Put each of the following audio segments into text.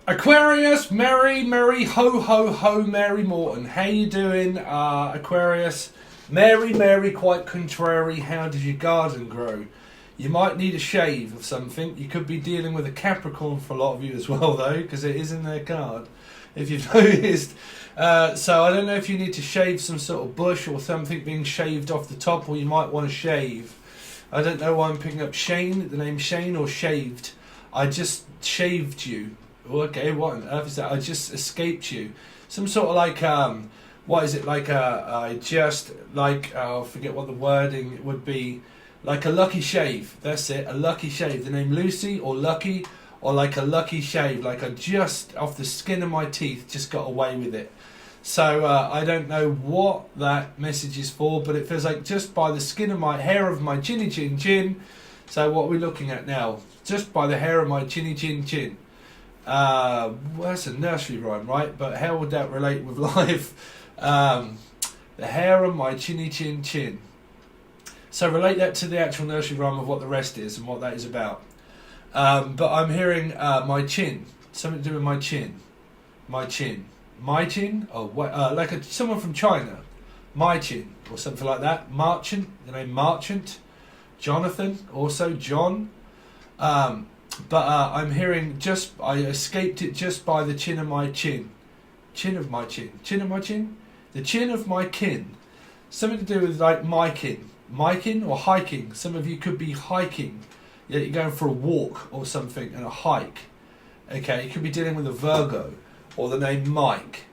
Aquarius, Mary, ho, ho, ho, Mary Morton. How you doing, Aquarius? Mary, quite contrary. How does your garden grow? You might need a shave of something. You could be dealing with a Capricorn for a lot of you as well, though, because it is in their card, if you've noticed. So I don't know if you need to shave some sort of bush or something being shaved off the top, or you might want to shave. I don't know why I'm picking up Shane, the name Shane, or shaved. I just shaved you. Okay, what on earth is that? I just escaped you. Some sort of like, what is it? Like I just, like, I forget what the wording would be. Like a lucky shave. That's it, a lucky shave. The name Lucy or Lucky, or like a lucky shave. Like I just, off the skin of my teeth, just got away with it. So I don't know what that message is for, but it feels like just by the skin of my hair of my chinny chin chin. So what are we looking at now? Just by the hair of my chinny chin chin. Well, that's a nursery rhyme, right? But how would that relate with life? The hair on my chinny chin chin. So relate that to the actual nursery rhyme of what the rest is and what that is about. But I'm hearing my chin, something to do with my chin, my chin, or like someone from China, my chin or something like that. Marchant, the name Marchant, Jonathan, also John. But I'm hearing I escaped it just by the chin of my chin. Chin of my chin. Chin of my chin? The chin of my kin. Something to do with like my kin. My kin or hiking. Some of you could be hiking. Yeah, you're going for a walk or something and a hike. Okay, you could be dealing with a Virgo or the name Mike.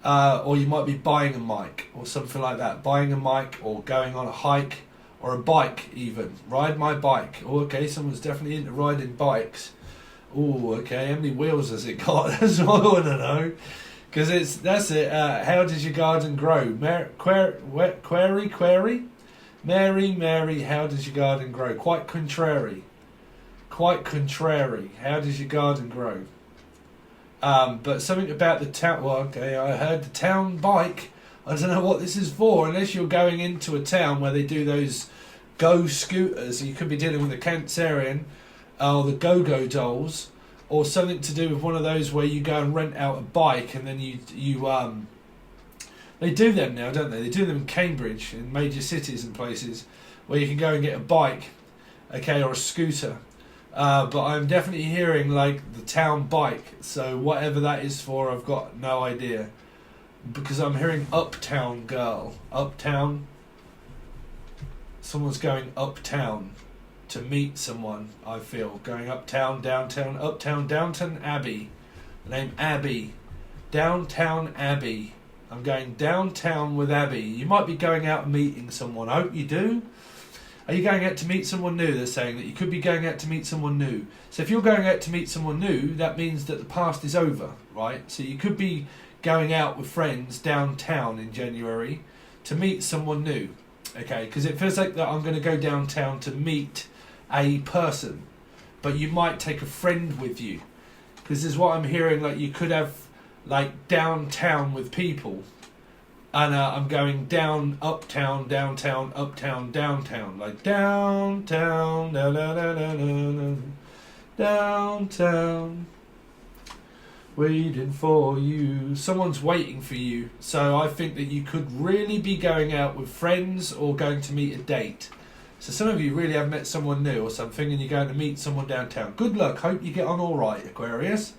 Or you might be buying a mic or something like that. Buying a mic or going on a hike. Or a bike even. Ride my bike. Oh, okay, someone's definitely into riding bikes. Oh, okay, how many wheels has it got? That's what I want to know. Because that's it. How does your garden grow? Query? Mary, how does your garden grow? Quite contrary. How does your garden grow? But something about the town. Well, okay, I heard the town bike. I don't know what this is for, unless you're going into a town where they do those go scooters. You could be dealing with a Cancerian, or the go-go dolls, or something to do with one of those where you go and rent out a bike, and then you they do them now, don't they? They do them in Cambridge, in major cities and places, where you can go and get a bike, okay, or a scooter. But I'm definitely hearing like the town bike, so whatever that is for, I've got no idea. Because I'm hearing uptown girl. Uptown. Someone's going uptown to meet someone, I feel. Going uptown, downtown, Downton Abbey. The name Abbey. Downtown Abbey. I'm going downtown with Abby. You might be going out and meeting someone. I hope you do. Are you going out to meet someone new? They're saying that you could be going out to meet someone new. So if you're going out to meet someone new, that means that the past is over, right? So you could be going out with friends downtown in January to meet someone new, okay? Because it feels like that I'm going to go downtown to meet a person, but you might take a friend with you, because this is what I'm hearing. Like you could have like downtown with people, and I'm going down, uptown, downtown, uptown, downtown, like downtown, downtown. Waiting for you. Someone's waiting for you. So I think that you could really be going out with friends or going to meet a date. So some of you really have met someone new or something, and you're going to meet someone downtown. Good luck. Hope you get on all right, Aquarius.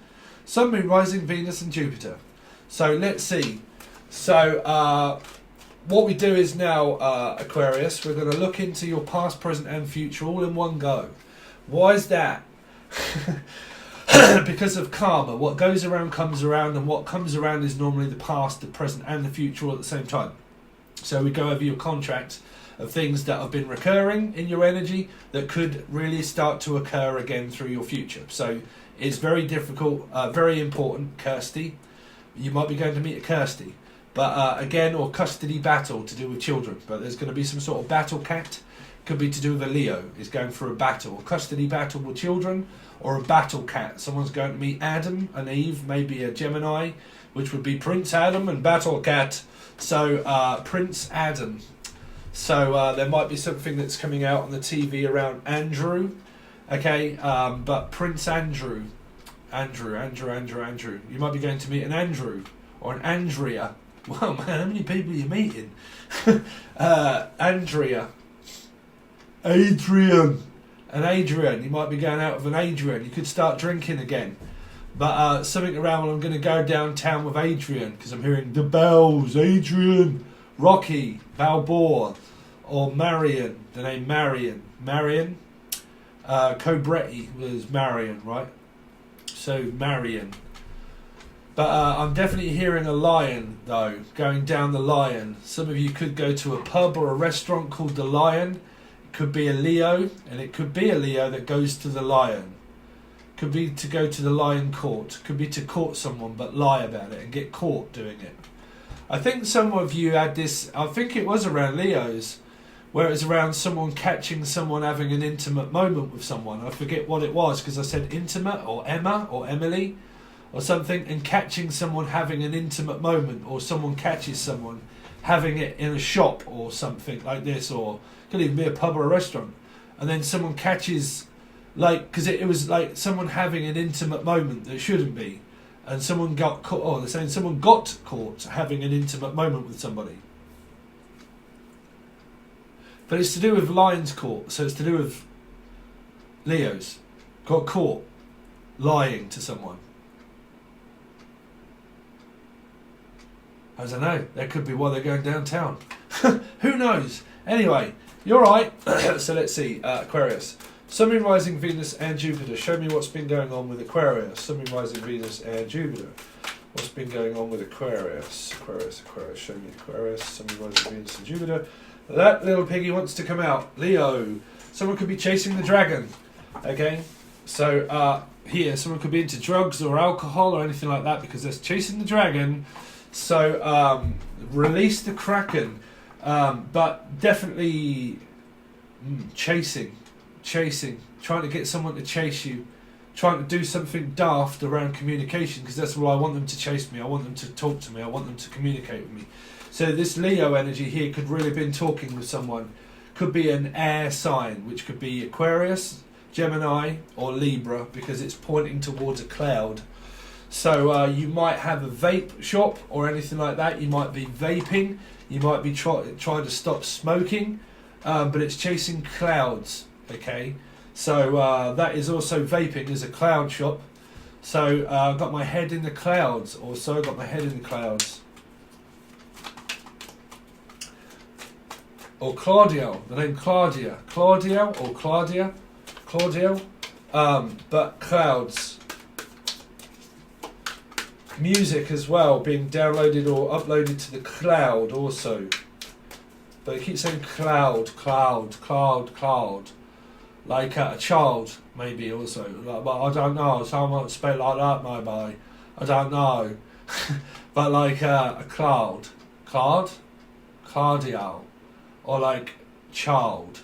Sun, Moon, Rising, Venus and Jupiter. So let's see. So what we do is now, Aquarius, we're going to look into your past, present and future all in one go. Why is that? Because of karma. What goes around comes around, and what comes around is normally the past, the present and the future all at the same time. So we go over your contract of things that have been recurring in your energy that could really start to occur again through your future. So it's very difficult, very important, Kirsty. You might be going to meet a Kirsty, but again, or custody battle to do with children. But there's going to be some sort of battle cat. Could be to do with a Leo, is going for a battle, a custody battle with children, or a battle cat. Someone's going to meet Adam and Eve, maybe a Gemini, which would be Prince Adam and Battle Cat. So Prince Adam. So there might be something that's coming out on the TV around Andrew, okay, but Prince Andrew, Andrew. You might be going to meet an Andrew or an Andrea. Well, man, how many people are you meeting? Andrea. Adrian. An Adrian. You might be going out with an Adrian. You could start drinking again. But something around, well, I'm going to go downtown with Adrian because I'm hearing the bells. Adrian. Rocky. Balboa. Or Marion. The name Marion. Marion. Cobretti was Marion, right? So, Marion. But I'm definitely hearing a lion, though, going down the Lion. Some of you could go to a pub or a restaurant called the Lion. It could be a Leo, and it could be a Leo that goes to the Lion. Could be to go to the Lion court. Could be to court someone, but lie about it and get caught doing it. I think some of you had this, I think it was around Leos, where it was around someone catching someone having an intimate moment with someone. I forget what it was, because I said intimate, or Emma, or Emily, or something, and catching someone having an intimate moment, or someone catches someone having it in a shop or something like this, or it could even be a pub or a restaurant, and then someone catches, like, because it was like someone having an intimate moment that shouldn't be, and someone got caught, or they're saying someone got caught having an intimate moment with somebody. But it's to do with Lion's Court, so it's to do with Leos. Got caught lying to someone. I don't know. That could be why they're going downtown. Who knows? Anyway, you're right. So let's see. Aquarius. Sun, Moon, Rising, Venus and Jupiter. Show me what's been going on with Aquarius. Sun, Moon, Rising, Venus and Jupiter. What's been going on with Aquarius? Aquarius. Show me Aquarius. Sun, Moon, Rising, Venus and Jupiter. That little piggy wants to come out. Leo. Someone could be chasing the dragon. Okay? So, here, someone could be into drugs or alcohol or anything like that because they're chasing the dragon. So, release the Kraken. But definitely chasing. Trying to get someone to chase you. Trying to do something daft around communication, because that's what I want them to chase me. I want them to talk to me. I want them to communicate with me. So this Leo energy here could really have been talking with someone. Could be an air sign, which could be Aquarius, Gemini or Libra, because it's pointing towards a cloud. So you might have a vape shop or anything like that. You might be vaping. You might be trying to stop smoking, but it's chasing clouds. Okay, so that is also vaping is a cloud shop. So I've got my head in the clouds. Also, got my head in the clouds. Or Claudio, the name Claudia. Claudio or Claudia. Claudio. But clouds. Music as well, being downloaded or uploaded to the cloud also. But it keeps saying cloud. Like a child, maybe also. Like, but I don't know. Someone spell like that, maybe. I don't know. But like a cloud. Claudio. Or like child.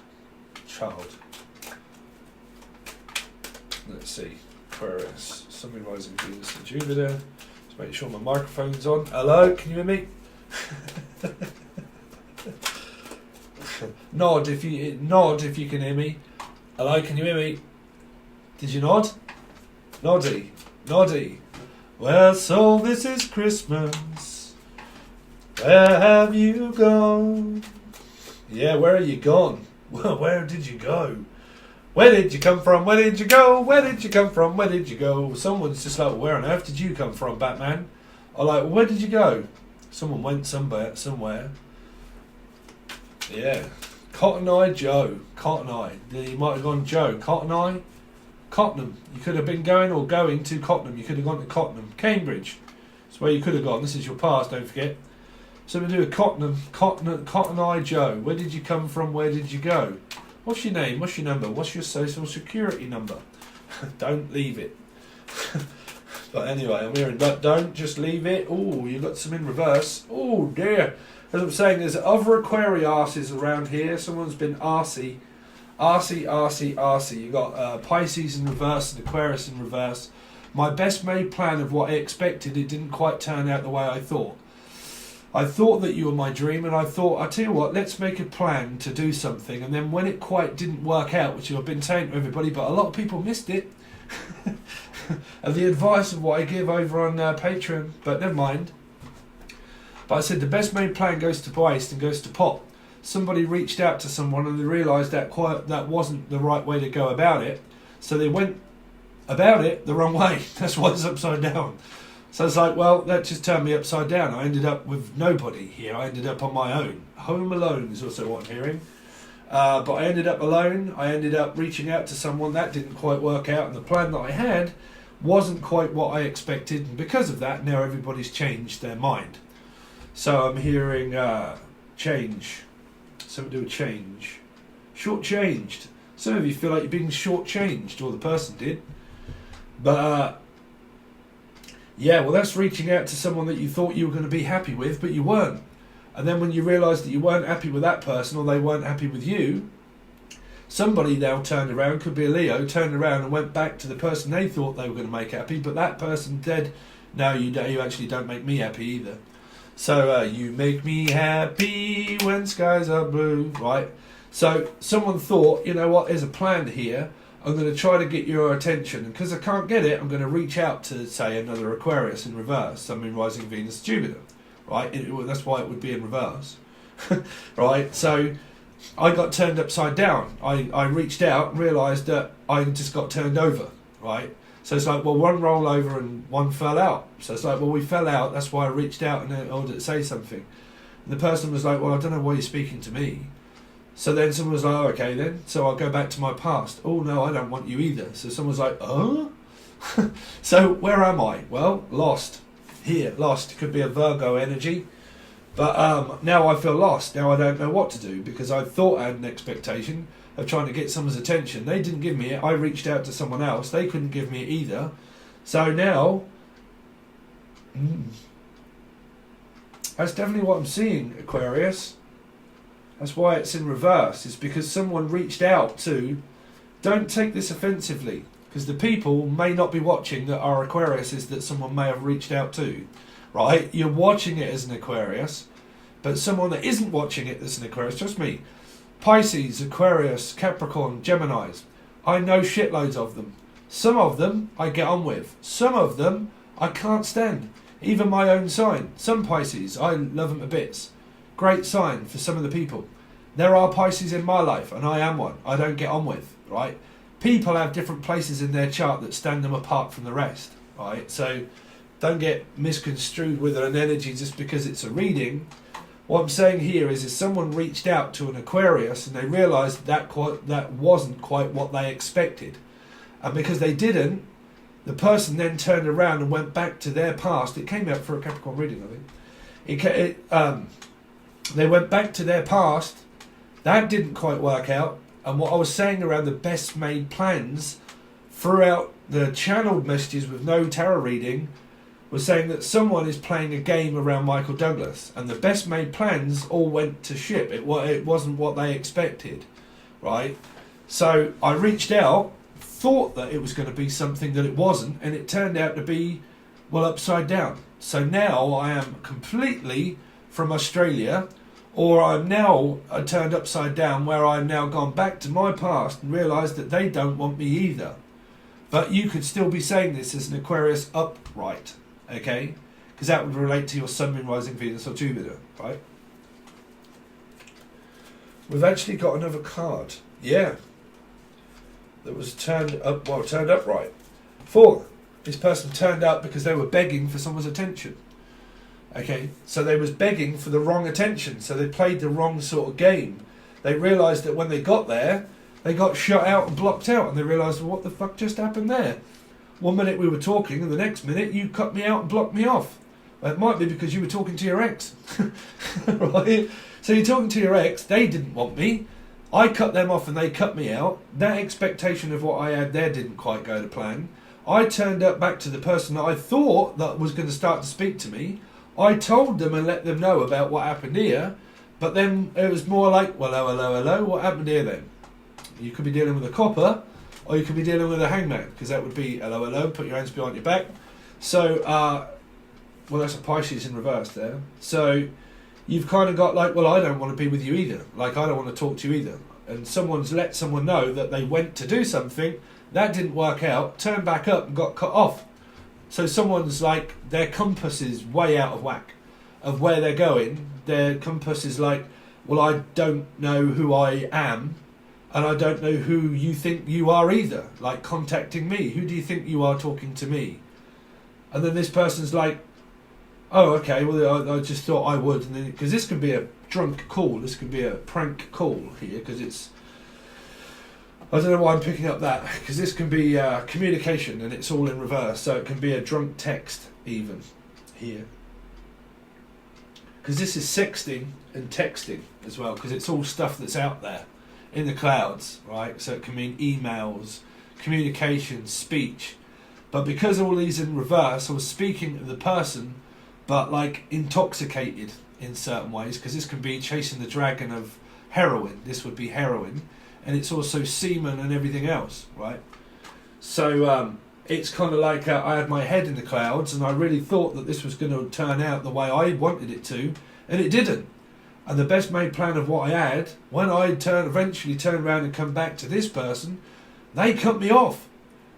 Let's see. Aquarius. Sun, Rising, Venus and Jupiter. Just make sure my microphone's on. Hello, can you hear me? Nod if you can hear me. Hello, can you hear me? Did you nod? Noddy. Well, so this is Christmas. Where have you gone? Yeah, where are you gone? Well, where did you go? Where did you come from? Where did you go? Where did you come from? Where did you go? Someone's just like, where on earth did you come from, Batman? Or like, where did you go? Someone went somewhere. Yeah. Cotton Eye Joe. Cotton Eye. You might have gone Joe. Cotton Eye? Cottenham. You could have been going or going to Cottenham. You could have gone to Cottenham. Cambridge. That's where you could have gone. This is your past, don't forget. So we do a Cotton Eye Joe. Where did you come from? Where did you go? What's your name? What's your number? What's your social security number? Don't leave it. But anyway, I'm hearing don't just leave it. Oh, you got some in reverse. Oh dear. As I'm saying, there's other Aquariuses around here. Someone's been arsey. You got Pisces in reverse and Aquarius in reverse. My best made plan of what I expected, it didn't quite turn out the way I thought. I thought that you were my dream, and I thought, I tell you what, let's make a plan to do something. And then when it quite didn't work out, which I've been saying to everybody, but a lot of people missed it. of the advice of what I give over on Patreon, but never mind. But I said the best made plan goes to waste and goes to pot. Somebody reached out to someone and they realised that that wasn't the right way to go about it, so they went about it the wrong way. That's why it's upside down. So it's like, well, that just turned me upside down. I ended up with nobody here. I ended up on my own. Home alone is also what I'm hearing. But I ended up alone. I ended up reaching out to someone. That didn't quite work out, and the plan that I had wasn't quite what I expected, and because of that, now everybody's changed their mind. So I'm hearing change. Something to do with change. Shortchanged. Some of you feel like you're being shortchanged, or the person did. But yeah, well, that's reaching out to someone that you thought you were going to be happy with, but you weren't. And then when you realised that you weren't happy with that person, or they weren't happy with you, somebody now turned around, could be a Leo, turned around and went back to the person they thought they were going to make happy, but that person said, no, you actually don't make me happy either. So you make me happy when skies are blue, right? So someone thought, you know what, there's a plan here. I'm going to try to get your attention, and because I can't get it, I'm going to reach out to, say, another Aquarius in reverse, Sun, Moon, Rising, Venus, Jupiter, right? That's why it would be in reverse, right? So I got turned upside down. I reached out and realised that I just got turned over, right? So it's like, well, one rolled over and one fell out. So it's like, well, we fell out, that's why I reached out in order to say something. And the person was like, well, I don't know why you're speaking to me. So then someone was like, oh, okay then, so I'll go back to my past. Oh no, I don't want you either. So someone was like, oh? So where am I? Well, lost. Here, lost. Could be a Virgo energy. But now I feel lost. Now I don't know what to do, because I thought I had an expectation of trying to get someone's attention. They didn't give me it. I reached out to someone else. They couldn't give me it either. So now, that's definitely what I'm seeing, Aquarius. That's why it's in reverse. It's because someone reached out to... Don't take this offensively, because the people may not be watching that are Aquariuses that someone may have reached out to, right? You're watching it as an Aquarius, but someone that isn't watching it as an Aquarius, trust me, Pisces, Aquarius, Capricorn, Geminis, I know shitloads of them. Some of them I get on with. Some of them I can't stand. Even my own sign. Some Pisces, I love them to bits. Great sign for some of the people. There are Pisces in my life, and I am one. I don't get on with, right? People have different places in their chart that stand them apart from the rest, right? So don't get misconstrued with an energy just because it's a reading. What I'm saying here is someone reached out to an Aquarius and they realised that wasn't quite what they expected. And because they didn't, the person then turned around and went back to their past. It came out for a Capricorn reading, I think. They went back to their past. That didn't quite work out. And what I was saying around the best made plans throughout the channeled messages with no tarot reading was saying that someone is playing a game around Michael Douglas, and the best made plans all went to shit. It wasn't what they expected, right? So I reached out, thought that it was going to be something that it wasn't, and it turned out to be, well, upside down. So now I am completely from Australia, or I'm now turned upside down, where I've now gone back to my past and realised that they don't want me either. But you could still be saying this as an Aquarius upright, okay? Because that would relate to your Sun, Moon, Rising, Venus or Jupiter, right? We've actually got another card, yeah, that was turned upright. 4. This person turned up because they were begging for someone's attention. Okay, so they was begging for the wrong attention, so they played the wrong sort of game. They realised that when they got there, they got shut out and blocked out, and they realised, well, what the fuck just happened there? 1 minute we were talking, and the next minute you cut me out and blocked me off. Well, it might be because you were talking to your ex, right? So you're talking to your ex, they didn't want me, I cut them off and they cut me out. That expectation of what I had there didn't quite go to plan. I turned up back to the person that I thought that was going to start to speak to me. I told them and let them know about what happened here, but then it was more like, well, hello, what happened here then? You could be dealing with a copper, or you could be dealing with a hangman, because that would be, hello, put your hands behind your back. So, well, that's a Pisces in reverse there. So, you've kind of got like, well, I don't want to be with you either. Like, I don't want to talk to you either. And someone's let someone know that they went to do something, That didn't work out. Turned back up and got cut off. So someone's like, their compass is way out of whack of where they're going. Their compass is like, well, I don't know who I am, and I don't know who you think you are either. Like contacting me. Who do you think you are talking to me? And then this person's like, oh, okay, well, I just thought I would. And then, because this could be a drunk call. This could be a prank call here, because it's... I don't know why I'm picking up that, because this can be communication, and it's all in reverse. So it can be a drunk text even here. Because this is sexting and texting as well, because it's all stuff that's out there in the clouds, right? So it can mean emails, communication, speech. But because all these in reverse, I was speaking to the person, but like intoxicated in certain ways, because this can be chasing the dragon of heroin. This would be heroin. And it's also semen and everything else, right? So it's kind of like I had my head in the clouds, and I really thought that this was going to turn out the way I wanted it to, and it didn't. And the best made plan of what I had, when I eventually turned around and come back to this person, they cut me off.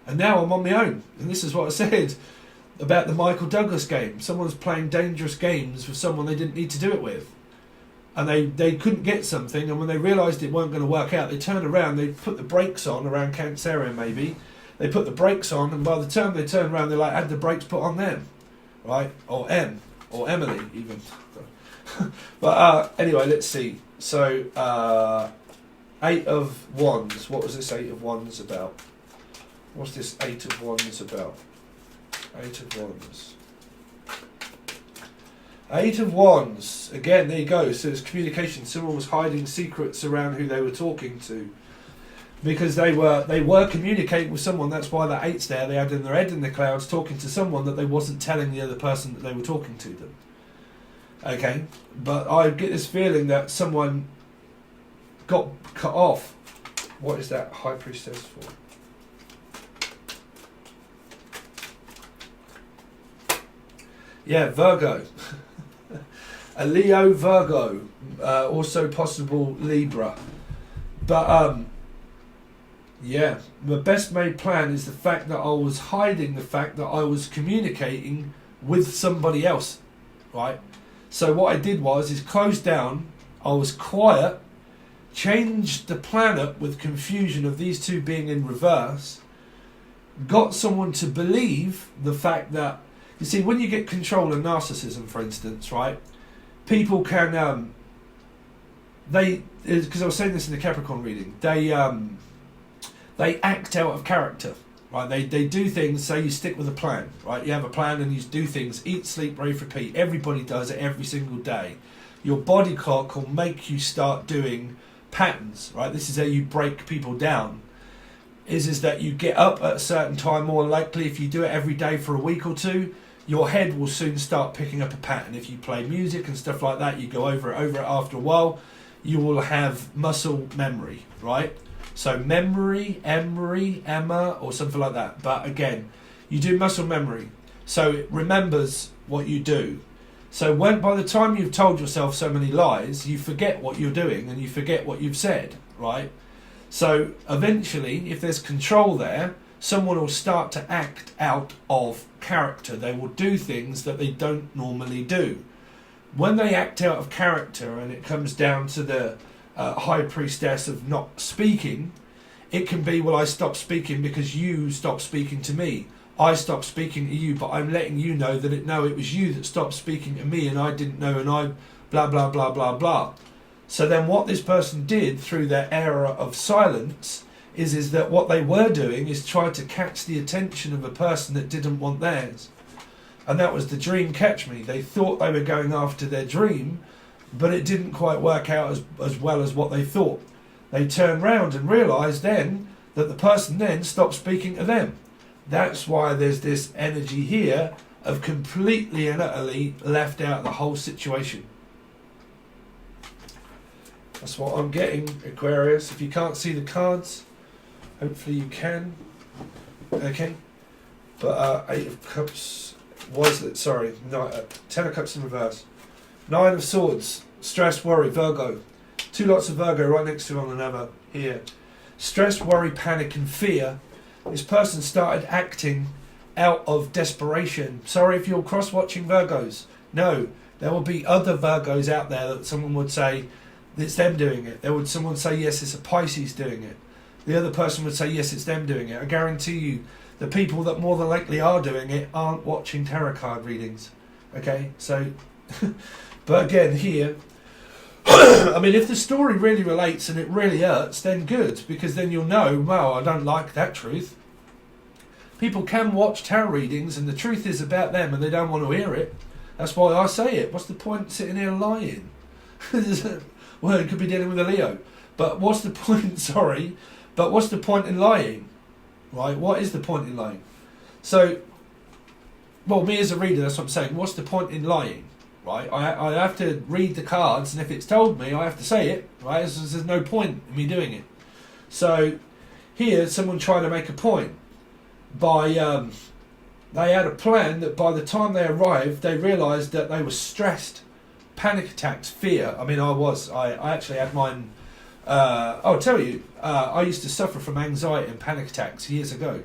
And now I'm on my own. And this is what I said about the Michael Douglas game. Someone's playing dangerous games with someone they didn't need to do it with. And they couldn't get something, and when they realised it weren't going to work out, they turned around, they put the brakes on, around Cancerian maybe, they put the brakes on, and by the time they turned around, they like had the brakes put on them, right? Or or Emily even. But anyway, let's see. So, 8 of Wands. What was this 8 of Wands about? What's this 8 of Wands about? 8 of Wands. 8 of Wands. Again, there you go. So it's communication. Someone was hiding secrets around who they were talking to, because they were communicating with someone. That's why that 8's there. They had in their head in the clouds talking to someone that they wasn't telling the other person that they were talking to them. Okay, but I get this feeling that someone got cut off. What is that High Priestess for? Yeah, Virgo. A Leo Virgo, also possible Libra. But yeah, the best made plan is the fact that I was hiding the fact that I was communicating with somebody else, right? So what I did is closed down, I was quiet, changed the planet with confusion of these two being in reverse, got someone to believe the fact that, you see, when you get control and narcissism, for instance, right? People can, because I was saying this in the Capricorn reading, they act out of character, right? They do things, say you stick with a plan, right? You have a plan and you do things, eat, sleep, rave, repeat. Everybody does it every single day. Your body clock will make you start doing patterns, right? This is how you break people down. Is that you get up at a certain time, more likely if you do it every day for a week or two, your head will soon start picking up a pattern. If you play music and stuff like that, you go over it after a while, you will have muscle memory, right? So memory, emery, Emma, or something like that. But again, you do muscle memory. So it remembers what you do. So by the time you've told yourself so many lies, you forget what you're doing and you forget what you've said, right? So eventually, if there's control there, someone will start to act out of character. They will do things that they don't normally do. When they act out of character and it comes down to the High Priestess of not speaking, it can be, well, I stopped speaking because you stopped speaking to me. I stopped speaking to you, but I'm letting you know that it was you that stopped speaking to me and I didn't know, and I blah, blah, blah, blah, blah. So then what this person did through their era of silence is that what they were doing is try to catch the attention of a person that didn't want theirs. And that was the dream catch me. They thought they were going after their dream, but it didn't quite work out as well as what they thought. They turned round and realised then that the person then stopped speaking to them. That's why there's this energy here of completely and utterly left out the whole situation. That's what I'm getting, Aquarius. If you can't see the cards, hopefully you can. Okay. But 8 of Cups, sorry, 10 of Cups in reverse. 9 of Swords, stress, worry, Virgo. 2 lots of Virgo right next to one another here. Stress, worry, panic and fear. This person started acting out of desperation. Sorry if you're cross-watching Virgos. No, there will be other Virgos out there that someone would say it's them doing it. Someone say yes, it's a Pisces doing it. The other person would say yes, it's them doing it. I guarantee you, the people that more than likely are doing it aren't watching tarot card readings. Okay, so, but again here, I mean, if the story really relates and it really hurts, then good, because then you'll know, well, I don't like that truth. People can watch tarot readings and the truth is about them and they don't want to hear it. That's why I say it. What's the point sitting here lying? Well, it could be dealing with a Leo. But what's the point, sorry, but what's the point in lying? Right, what is the point in lying? So, well, me as a reader, that's what I'm saying. What's the point in lying? Right, I have to read the cards, and if it's told me, I have to say it. Right, there's no point in me doing it. So here, someone trying to make a point by they had a plan that by the time they arrived, they realised that they were stressed, panic attacks, fear. I mean, I actually had mine. I'll tell you, I used to suffer from anxiety and panic attacks years ago.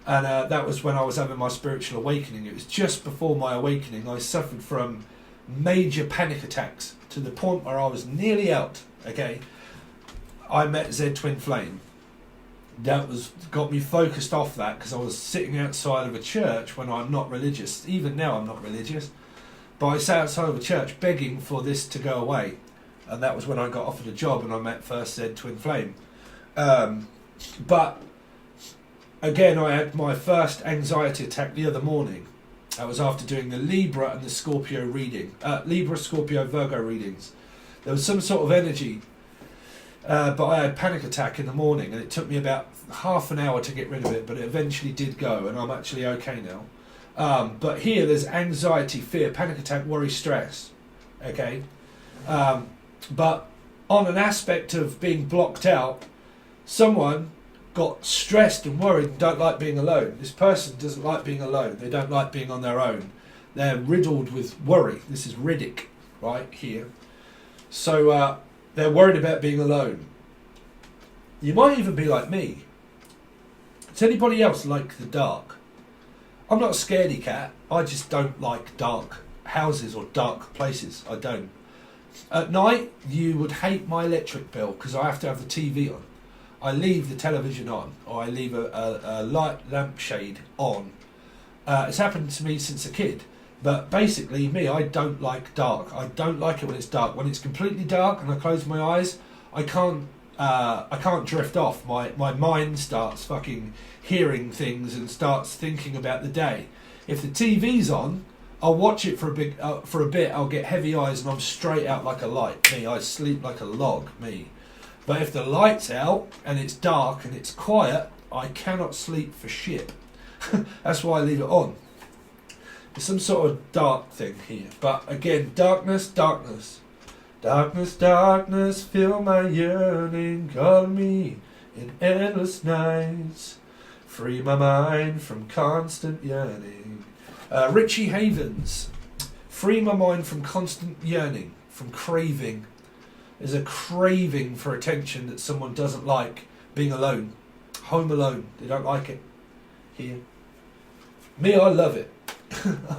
And that was when I was having my spiritual awakening. It was just before my awakening. I suffered from major panic attacks to the point where I was nearly out. Okay, I met Z Twin Flame. That got me focused off that because I was sitting outside of a church when I'm not religious. Even now I'm not religious. But I sat outside of a church begging for this to go away. And that was when I got offered a job and I met first Z Twin Flame. But again, I had my first anxiety attack the other morning. That was after doing the Libra and the Scorpio reading. Libra, Scorpio, Virgo readings. There was some sort of energy. But I had panic attack in the morning and it took me about half an hour to get rid of it. But it eventually did go and I'm actually okay now. But here there's anxiety, fear, panic attack, worry, stress. Okay. But on an aspect of being blocked out, someone got stressed and worried and don't like being alone. This person doesn't like being alone. They don't like being on their own. They're riddled with worry. This is Riddick right here. So they're worried about being alone. You might even be like me. Does anybody else like the dark? I'm not a scaredy cat. I just don't like dark houses or dark places. I don't. At night, you would hate my electric bill because I have to have the TV on. I leave the television on, or I leave a light lampshade on. It's happened to me since a kid. But basically, me, I don't like dark. I don't like it when it's dark. When it's completely dark and I close my eyes, I can't drift off. My mind starts fucking hearing things and starts thinking about the day. If the TV's on, I'll watch it for a bit. I'll get heavy eyes and I'm straight out like a light. Me, I sleep like a log. Me. But if the light's out and it's dark and it's quiet, I cannot sleep for shit. That's why I leave it on. There's some sort of dark thing here. But again, darkness, darkness. Darkness, darkness, fill my yearning. Call me in endless nights. Free my mind from constant yearning. Richie Havens. Free my mind from constant yearning, from craving. There's a craving for attention that someone doesn't like. Being alone. Home alone. They don't like it. Here. Me, I love it.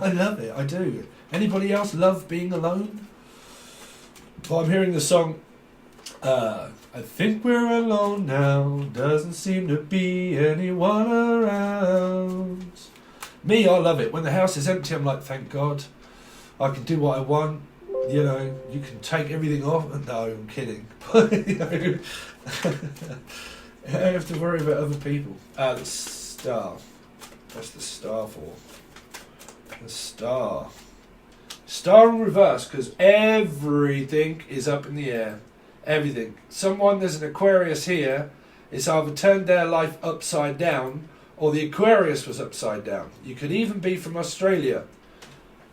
I love it. I do. Anybody else love being alone? Well, I'm hearing the song. I think we're alone now. Doesn't seem to be anyone around. Me, I love it. When the house is empty, I'm like, thank God. I can do what I want. You know, you can take everything off. No, I'm kidding. You know, I have to worry about other people. The star. What's the star for? The star. Star in reverse, because everything is up in the air. Everything. There's an Aquarius here. It's either turned their life upside down, or the Aquarius was upside down. You could even be from Australia.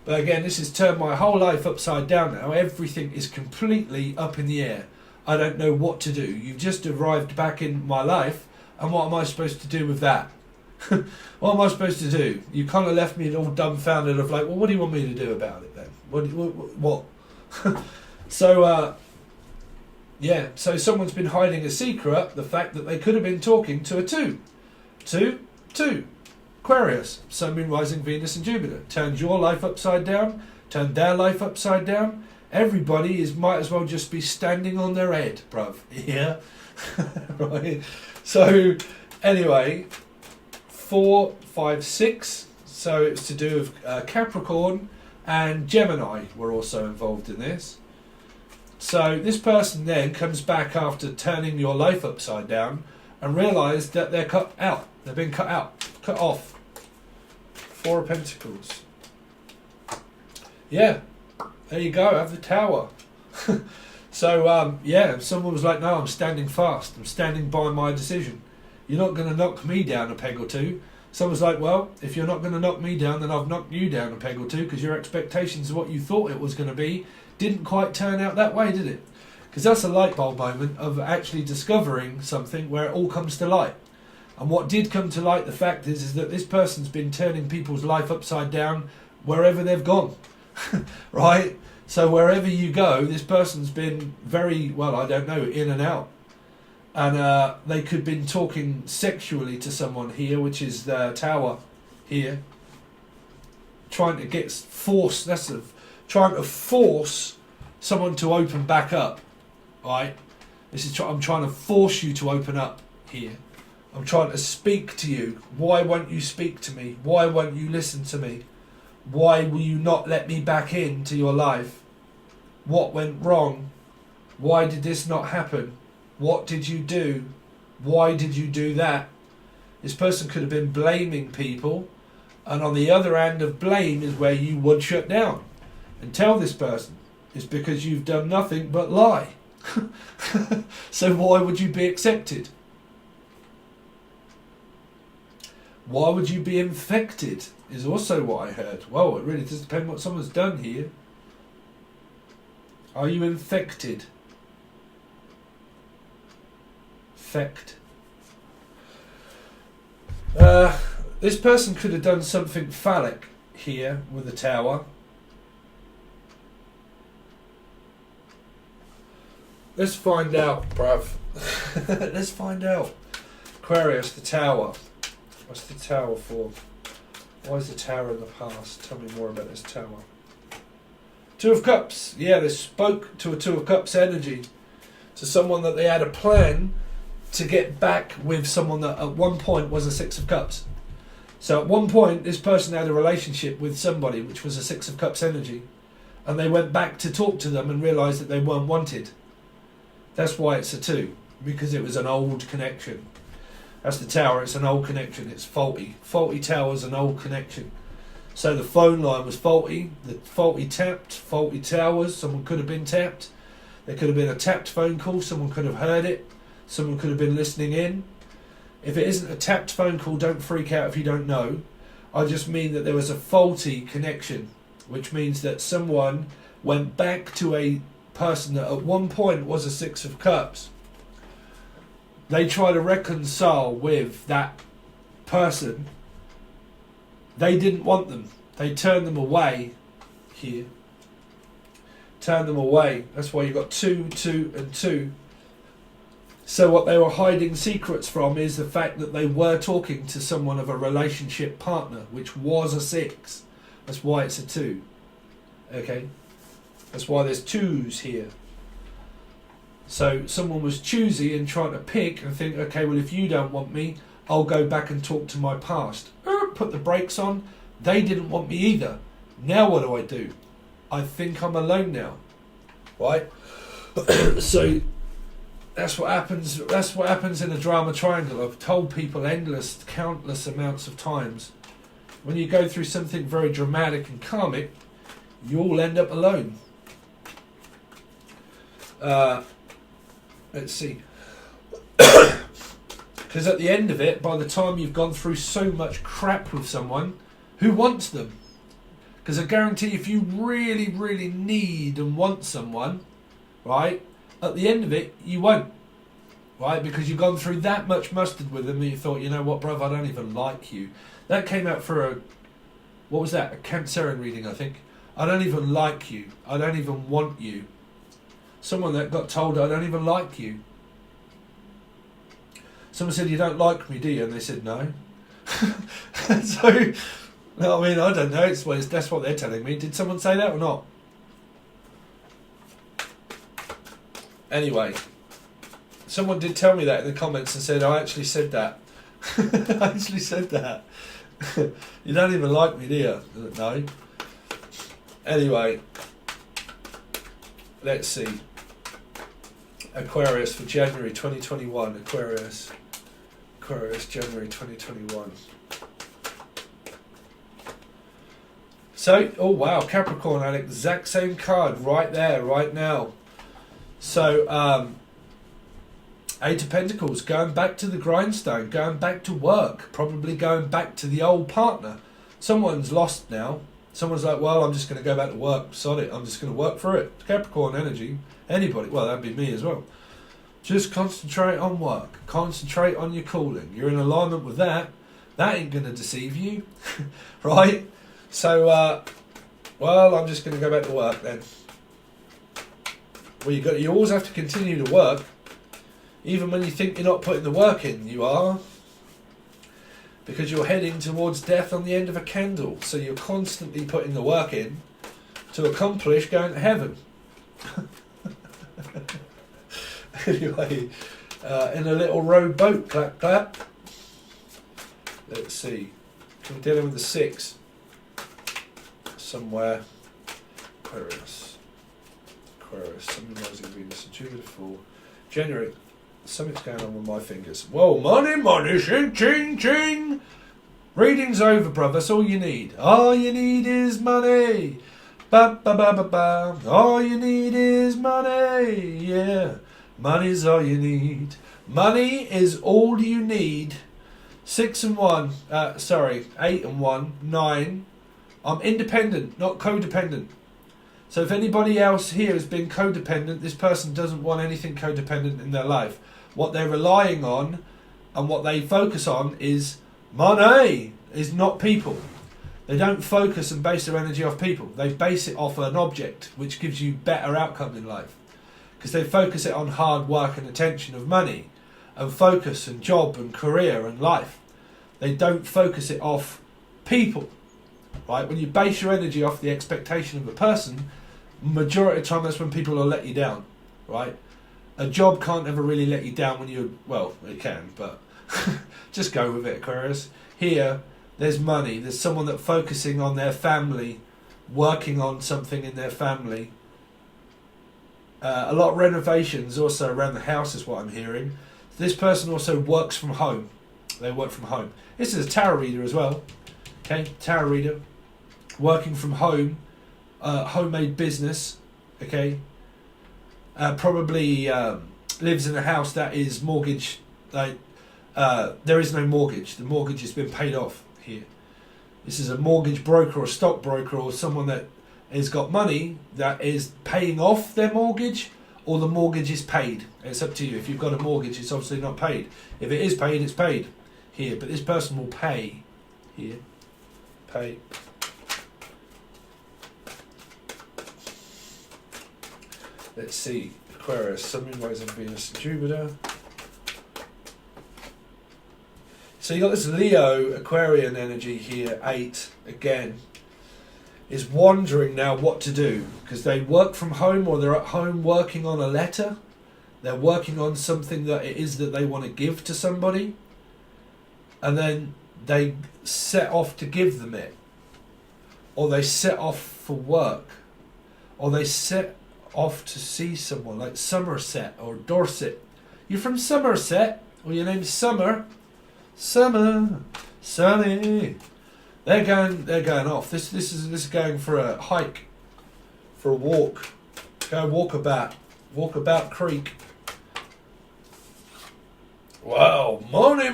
But again, this has turned my whole life upside down now. Everything is completely up in the air. I don't know what to do. You've just arrived back in my life, and what am I supposed to do with that? What am I supposed to do? You kind of left me all dumbfounded of like, well, what do you want me to do about it then? What? So, yeah, so someone's been hiding a secret, the fact that they could have been talking to a 2. Two. Aquarius, Sun, Moon, Rising, Venus and Jupiter. Turned your life upside down, turned their life upside down. Everybody might as well just be standing on their head, bruv. Yeah. Right. So, anyway, 4, 5, 6. So it's to do with Capricorn and Gemini were also involved in this. So this person then comes back after turning your life upside down and realised that they're cut out. They've been cut out, cut off. 4 of Pentacles. Yeah, there you go, have the Tower. So, yeah, someone was like, no, I'm standing fast. I'm standing by my decision. You're not going to knock me down a peg or two. Someone's like, well, if you're not going to knock me down, then I've knocked you down a peg or two because your expectations of what you thought it was going to be didn't quite turn out that way, did it? Because that's a light bulb moment of actually discovering something where it all comes to light. And what did come to light, the fact is that this person's been turning people's life upside down wherever they've gone, right? So wherever you go, this person's been very, well, I don't know, in and out. And they could have been talking sexually to someone here, which is the Tower here. Trying to get force, trying to force someone to open back up, right? I'm trying to force you to open up here. I'm trying to speak to you. Why won't you speak to me? Why won't you listen to me? Why will you not let me back into your life? What went wrong? Why did this not happen? What did you do? Why did you do that? This person could have been blaming people, and on the other end of blame is where you would shut down and tell this person it's because you've done nothing but lie. So why would you be accepted? Why would you be infected is also what I heard. Well, it really does depend what someone's done here. Are you infected? This person could have done something phallic here with the Tower. Let's find out, bruv. Let's find out. Aquarius, the Tower. What's the Tower for? Why is the Tower in the past? Tell me more about this Tower. 2 of Cups. Yeah, they spoke to a 2 of Cups energy. To someone that they had a plan to get back with someone that at one point was a 6 of Cups. So at one point, this person had a relationship with somebody which was a 6 of Cups energy. And they went back to talk to them and realised that they weren't wanted. That's why it's a 2. Because it was an old connection. That's the Tower, it's an old connection, it's faulty. Faulty Tower's an old connection. So the phone line was faulty, the faulty tapped, faulty towers, someone could have been tapped. There could have been a tapped phone call, someone could have heard it, someone could have been listening in. If it isn't a tapped phone call, don't freak out if you don't know. I just mean that there was a faulty connection, which means that someone went back to a person that at one point was a 6 of Cups. They try to reconcile with that person. They didn't want them. They turned them away here. Turned them away. That's why you've got 2, 2 and 2. So what they were hiding secrets from is the fact that they were talking to someone of a relationship partner, which was a 6. That's why it's a 2. Okay? That's why there's 2s here. So someone was choosy and trying to pick and think, okay, well, if you don't want me, I'll go back and talk to my past. Put the brakes on. They didn't want me either. Now what do? I think I'm alone now. Right? So that's what happens. That's what happens in a drama triangle. I've told people countless amounts of times. When you go through something very dramatic and karmic, you all end up alone. Let's see. Because at the end of it, by the time you've gone through so much crap with someone, who wants them? Because I guarantee if you really, really need and want someone, right, at the end of it, you won't. Right? Because you've gone through that much mustard with them and you thought, you know what, bruv, I don't even like you. That came out for what was that? A Cancerian reading, I think. I don't even like you. I don't even want you. Someone that got told, I don't even like you. Someone said, you don't like me, do you? And they said, no. So, I mean, I don't know. That's what they're telling me. Did someone say that or not? Anyway, someone did tell me that in the comments and said, I actually said that. I actually said that. You don't even like me, do you? No. Anyway, let's see. Aquarius for January 2021. Aquarius, January 2021. So, oh wow, Capricorn had exact same card right there, right now. So, Eight of Pentacles, going back to the grindstone, going back to work, probably going back to the old partner. Someone's lost now. Someone's like, well, I'm just going to go back to work. Sod it. I'm just going to work for it. Capricorn energy. Anybody. Well, that'd be me as well. Just concentrate on work. Concentrate on your calling. You're in alignment with that. That ain't going to deceive you. Right? So, well, I'm just going to go back to work then. Well, you always have to continue to work. Even when you think you're not putting the work in, you are. Because you're heading towards death on the end of a candle. So you're constantly putting the work in to accomplish going to heaven. Anyway, in a little rowboat, clap, clap. Let's see. We're dealing with the 6. Somewhere. Aquarius. Something rising Venus and Jupiter for January. Something's going on with my fingers. Whoa, money, ching, ching, ching. Reading's over, bruv. That's all you need. All you need is money. Ba, ba, ba, ba, ba. All you need is money. Yeah. Money's all you need. Money is all you need. 6 and 1. 8 and 1. 9. I'm independent, not codependent. So if anybody else here has been codependent, this person doesn't want anything codependent in their life. What they're relying on and what they focus on is money, is not people. They don't focus and base their energy off people. They base it off an object, which gives you better outcome in life. Because they focus it on hard work and attention of money and focus and job and career and life. They don't focus it off people. Right? When you base your energy off the expectation of a person, majority of the time that's when people will let you down. Right? A job can't ever really let you down when you, well, it can, but just go with it, Aquarius. Here, there's money. There's someone that's focusing on their family, working on something in their family. A lot of renovations also around the house is what I'm hearing. This person also works from home. They work from home. This is a tarot reader as well. Okay, tarot reader. Working from home. Homemade business. Okay. Probably lives in a house that is mortgage. There is no mortgage. The mortgage has been paid off here. This is a mortgage broker or stock broker or someone that has got money that is paying off their mortgage, or the mortgage is paid. It's up to you. If you've got a mortgage, it's obviously not paid. If it is paid, it's paid here. But this person will pay here. Pay. Let's see. Aquarius, Sun, Moon, Rising, Venus, and Jupiter. So you got this Leo Aquarian energy here, 8 again, is wondering now what to do, because they work from home or they're at home working on a letter. They're working on something that it is that they want to give to somebody, and then they set off to give them it, or they set off for work, or they set off to see someone like Somerset or Dorset. You're from Somerset, or your name's Summer. Summer, sunny. They're going off. This is going for a hike, for a walk. Go walkabout creek. Wow, money,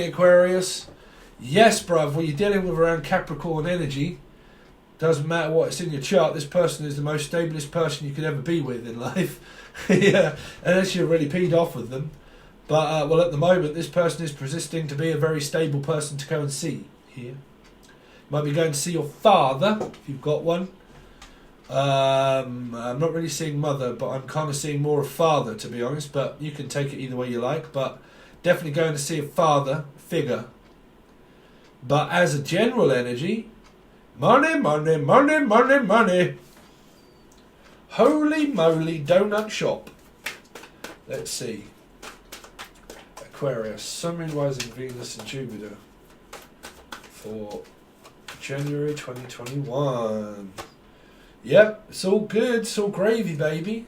Aquarius. Yes, bruv. Well, you're dealing with around Capricorn energy. Doesn't matter what's in your chart. This person is the most stablest person you could ever be with in life. Yeah, unless you're really peed off with them. But, well, at the moment, this person is persisting to be a very stable person to go and see here. You might be going to see your father, if you've got one. I'm not really seeing mother, but I'm kind of seeing more of father, to be honest. But you can take it either way you like. But Definitely going to see a father figure. But as a general energy, money, money, money, money, money. Holy moly, donut shop. Let's see. Aquarius, Sun, Moon, Rising, Venus and Jupiter for January 2021. Yep, it's all good. It's all gravy, baby.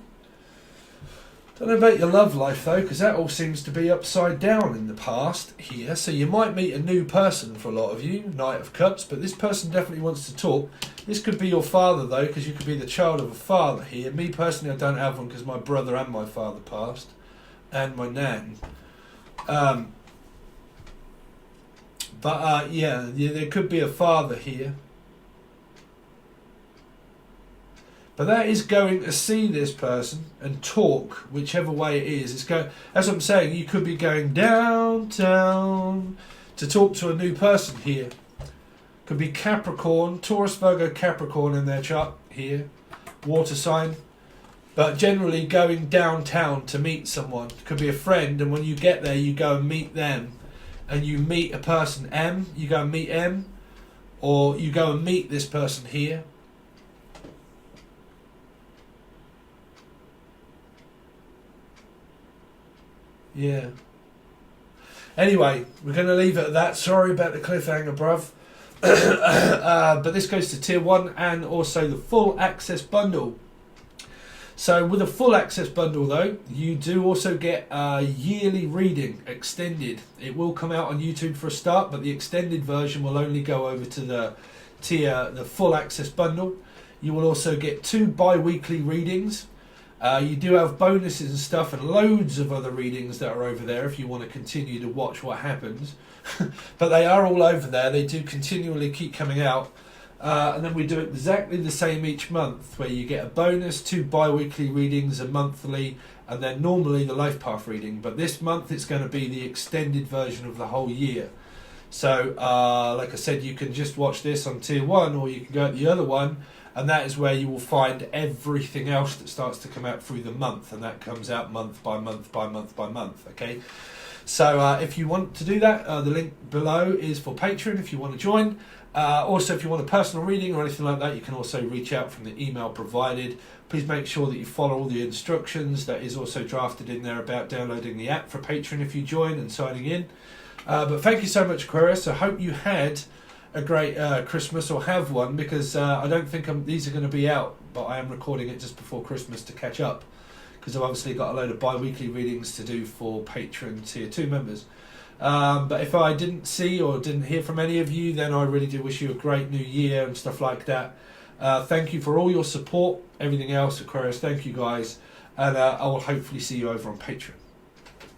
Don't know about your love life though, because that all seems to be upside down in the past here. So you might meet a new person for a lot of you, Knight of Cups, but this person definitely wants to talk. This could be your father though, because you could be the child of a father here. Me personally, I don't have one because my brother and my father passed, and my nan. Yeah, there could be a father here. But that is going to see this person and talk, whichever way it is. As I'm saying, you could be going downtown to talk to a new person here. Could be Capricorn, Taurus, Virgo, Capricorn in their chart here. Water sign. But generally going downtown to meet someone. Could be a friend, and when you get there, you go and meet them. And you meet a person, M, you go and meet M. Or you go and meet this person here. Yeah. Anyway, we're going to leave it at that. Sorry about the cliffhanger, bruv. But this goes to Tier 1 and also the full access bundle. So with a full access bundle though, you do also get a yearly reading extended. It will come out on YouTube for a start, but the extended version will only go over to the full access bundle. You will also get 2 bi-weekly readings. You do have bonuses and stuff and loads of other readings that are over there if you want to continue to watch what happens. But they are all over there. They do continually keep coming out. And then we do exactly the same each month, where you get a bonus, 2 bi-weekly readings, a monthly, and then normally the life path reading. But this month it's going to be the extended version of the whole year. So like I said, you can just watch this on Tier 1, or you can go at the other one, and that is where you will find everything else that starts to come out through the month, and that comes out month by month by month by month. Okay, so if you want to do that, the link below is for Patron if you want to join. Also, if you want a personal reading or anything like that, you can also reach out from the email provided. Please make sure that you follow all the instructions. That is also drafted in there about downloading the app for Patron if you join and signing in. But thank you so much, Aquarius. I hope you had a great Christmas, or have one, because I don't think these are going to be out, but I am recording it just before Christmas to catch up, because I've obviously got a load of bi-weekly readings to do for Patron Tier 2 members. But if I didn't see or didn't hear from any of you, then I really do wish you a great new year and stuff like that. Thank you for all your support, everything else, Aquarius. Thank you guys, and I will hopefully see you over on Patreon.